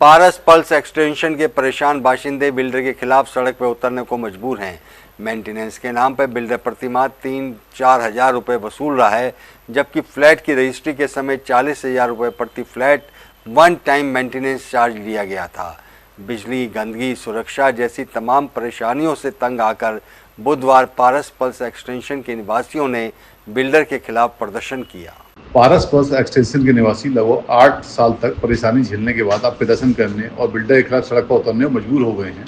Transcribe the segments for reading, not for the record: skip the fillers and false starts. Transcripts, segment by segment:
पारस pulse extension के परेशान बाशिंदे builder के खिलाफ सड़क पर उतरने को मजबूर हैं। मेंटेनेंस के नाम पर बिल्डर प्रतिमाह 3-4 हज़ार रुपये वसूल रहा है, जबकि फ्लैट की रजिस्ट्री के समय 40,000 रुपये प्रति flat one time maintenance charge लिया गया था। बिजली, गंदगी, सुरक्षा जैसी तमाम परेशानियों से तंग आकर बुधवार पारस पल्स एक्सटेंशन के निवासियों ने बिल्डर के खिलाफ प्रदर्शन किया। पारस पल्स एक्सटेंशन के निवासी लगभग 8 साल तक परेशानी झेलने के बाद अब प्रदर्शन करने और बिल्डर के खिलाफ सड़क पर उतरने में मजबूर हो गए हैं।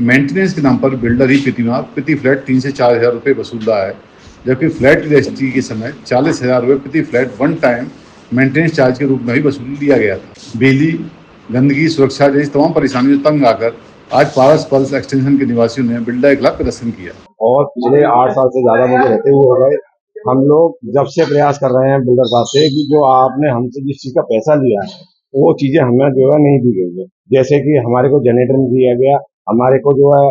मेंटेनेंस के नाम पर बिल्डर ही प्रति फ्लैट 3 से 4 हज़ार रुपये वसूल रहा है, जबकि फ्लैट की रजिस्ट्री के समय 40,000 रुपये प्रति flat one time maintenance charge के रूप में भी वसूल लिया गया था। बिजली, गंदगी, सुरक्षा जैसी तमाम परेशानियों से तंग आकर आज पारस पल्स एक्सटेंशन के निवासियों ने बिल्डर के खिलाफ प्रदर्शन किया। और पिछले 8 साल से ज्यादा मुझे रहते हुए हो गए। हम लोग जब से प्रयास कर रहे हैं बिल्डर साहब से कि जो आपने हमसे जिस चीज का पैसा लिया है वो चीजें हमें जो है नहीं दी गई है। जैसे कि हमारे को जनरेटर नहीं दिया गया, हमारे को जो है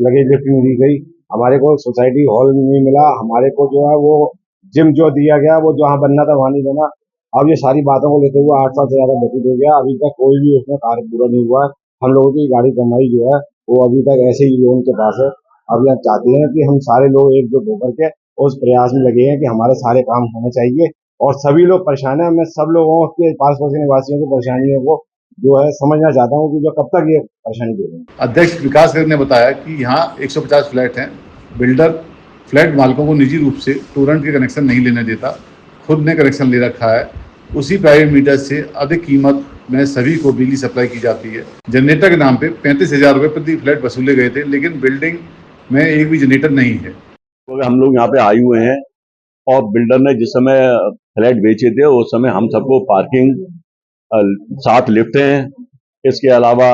लगेज लिफ्ट नहीं दी गई, हमारे को सोसाइटी हॉल नहीं मिला, हमारे को जो है वो जिम जो दिया गया वो जहाँ बनना था वहाँ नहीं बना। अब ये सारी बातों को लेते हुए 8 साल से ज्यादा व्यतीत हो गया, अभी तक कोई भी उसमें कार्य पूरा नहीं हुआ है। हम लोगों की गाड़ी कमाई जो है वो अभी तक ऐसे ही लोगों के पास है। अब यह चाहते हैं कि हम सारे लोग एकजुट होकर के उस प्रयास में लगे हैं कि हमारे सारे काम होने चाहिए और सभी लोग परेशान हैं। मैं सब लोगों के पास निवासियों की परेशानियों को जो है समझना चाहता हूँ कि जो कब तक ये परेशानी दे रहे हैं। अध्यक्ष विकास गर्ग ने बताया कि यहाँ 150 फ्लैट हैं। बिल्डर फ्लैट मालिकों को निजी रूप से टोरेंट के कनेक्शन नहीं लेने देता, खुद ने कनेक्शन ले रखा है। उसी प्राइवेट मीटर से अधिक कीमत में सभी को बिजली सप्लाई की जाती है। जनरेटर के नाम पे 35,000 रुपये प्रति फ्लैट वसूले गए थे, लेकिन बिल्डिंग में एक भी जनरेटर नहीं है। हम लोग यहाँ पे आए हुए हैं और बिल्डर ने जिस समय फ्लैट बेचे थे उस समय हम सबको पार्किंग, 7 लिफ्ट हैं, इसके अलावा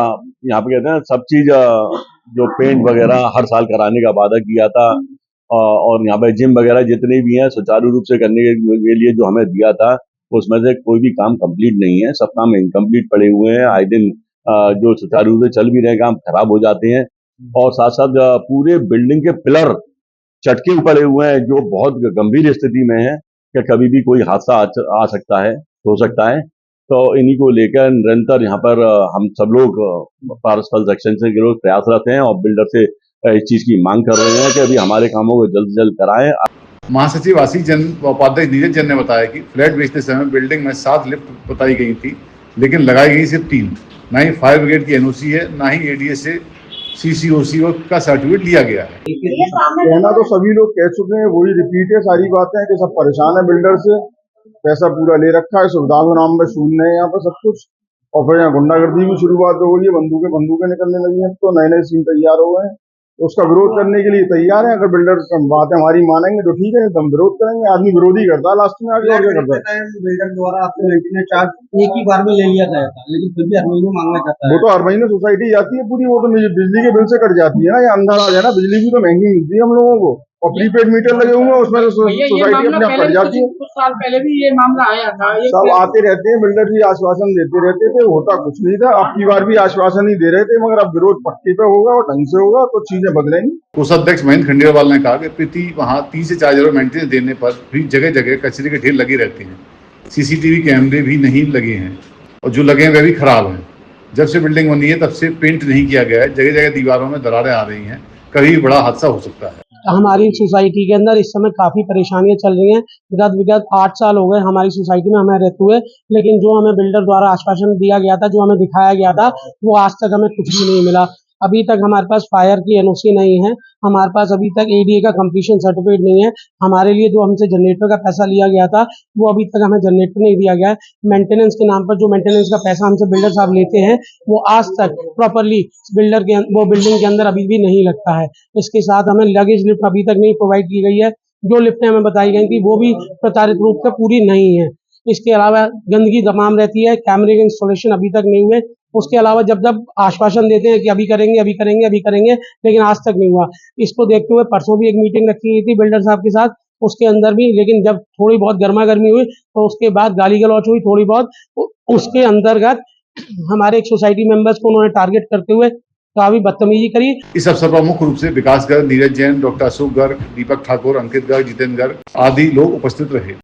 यहाँ पे कहते हैं सब चीज जो पेंट वगैरह हर साल कराने का वादा किया था और यहाँ पे जिम वगैरह जितने भी हैं सुचारू रूप से करने के लिए जो हमें दिया था उसमें से कोई भी काम कंप्लीट नहीं है। सब काम इनकम्प्लीट पड़े हुए हैं। आए दिन जो सुचारू रूप से चल भी रहे काम खराब हो जाते हैं और साथ साथ पूरे बिल्डिंग के पिलर चटके पड़े हुए हैं जो बहुत गंभीर स्थिति में है कि कभी भी कोई हादसा आ सकता है, हो सकता है। तो इन्हीं को लेकर निरंतर यहाँ पर हम सब लोग पारस पल्स एक्सटेंशन के लोग प्रयासरत हैं और बिल्डर से इस चीज की मांग कर रहे हैं कि अभी हमारे कामों को जल्द से जल्द कराएं। महासचिव आशीष जैन व उपाध्यक्ष नीरज जैन ने बताया कि फ्लैट बेचते समय बिल्डिंग में 7 लिफ्ट बताई गई थी, लेकिन लगाई गई सिर्फ 3। ना ही फायर ब्रिगेड की एनओसी है, ना ही एडीएस से सीसीओसी का सर्टिफिकेट लिया गया है। कहना तो सभी लोग कह चुके हैं, वही रिपीट है सारी बातें कि सब परेशान है बिल्डर से, पैसा पूरा ले रखा है, सुविधा के नाम पे शून्य है यहाँ पर सब कुछ। और फिर यहाँ गुंडागर्दी भी शुरुआत हो गई है, बंदूकें निकलने लगी हैं, तो नए सीन तैयार हो गए हैं। उसका विरोध करने के लिए तैयार है। अगर बिल्डर बातें हमारी मानेंगे तो ठीक है, तो हम विरोध करेंगे। आदमी विरोध ही करता है लास्ट में आगे और क्या करता है। बिल्डर द्वारा आपसे मेंटेनेंस चार्ज एक ही बार में ले लिया गया था, लेकिन फिर भी हर महीने मांगना चाहता है। वो तो हर महीने सोसाइटी जाती है पूरी, वो तो बिजली के बिल से कट जाती है ना। ये अंदर आ जाए ना, बिजली भी तो महंगी मिलती है हम लोगों को और प्रीपेड मीटर लगे हुए हैं उसमें तो सोसाइटी अपने आप कट जाती है। कुछ साल पहले भी ये मामला आया था। सब आते रहते हैं, बिल्डर भी आश्वासन देते रहते थे, होता कुछ नहीं था। अब की बार भी आश्वासन ही दे रहे थे, मगर अब विरोध पट्टी पे होगा और ढंग से होगा तो चीजें बदलेंगी। कोषाध्यक्ष महेंद्र खंडेलवाल ने कहा कि प्रति वहाँ 3 से 4 हज़ार मेंटेनेंस देने पर भी जगह जगह कचरे के ढेर लगे रहते हैं। सीसीटीवी कैमरे भी नहीं लगे हैं और जो लगे हैं वे भी खराब हैं। जब से बिल्डिंग बनी है तब से पेंट नहीं किया गया है, जगह जगह दीवारों में दरारें आ रही हैं, कभी बड़ा हादसा हो सकता है। हमारी सोसाइटी के अंदर इस समय काफी परेशानियां चल रही हैं। विगत 8 साल हो गए हमारी सोसाइटी में हमें रहते हुए, लेकिन जो हमें बिल्डर द्वारा आश्वासन दिया गया था, जो हमें दिखाया गया था, वो आज तक हमें कुछ भी नहीं मिला। अभी तक हमारे पास फायर की एनओसी नहीं है, हमारे पास अभी तक एडीए का कंप्लीशन सर्टिफिकेट नहीं है। हमारे लिए जो हमसे जनरेटर का पैसा लिया गया था वो अभी तक हमें जनरेटर नहीं दिया गया है। मेंटेनेंस के नाम पर जो मेंटेनेंस का पैसा हमसे बिल्डर साहब लेते हैं वो आज तक प्रॉपरली वो बिल्डिंग के अंदर अभी भी नहीं लगता है। इसके साथ हमें लगेज लिफ्ट अभी तक नहीं प्रोवाइड की गई है। जो लिफ्टें हमें बताई गई थी वो भी प्रताड़ित रूप से पूरी नहीं है। इसके अलावा गंदगी तमाम रहती है, कैमरे के इंस्टॉलेशन अभी तक नहीं हुए। उसके अलावा जब जब आश्वासन देते हैं कि अभी करेंगे, लेकिन आज तक नहीं हुआ। इसको देखते हुए परसों भी एक मीटिंग रखी गई थी बिल्डर साहब के साथ, उसके अंदर भी, लेकिन जब थोड़ी बहुत गर्मा-गर्मी हुई तो उसके बाद गाली-गलौच हुई थोड़ी बहुत। उसके अंतर्गत हमारे एक सोसाइटी मेंबर्स को उन्होंने टारगेट करते हुए काफी बदतमीजी करी। इस अवसर पर मुख्य रूप से विकास गर्ग, नीरज जैन, डॉक्टर अशोक गर्ग, दीपक ठाकुर, अंकित गर्ग, जितेंद्र गर्ग आदि लोग उपस्थित रहे।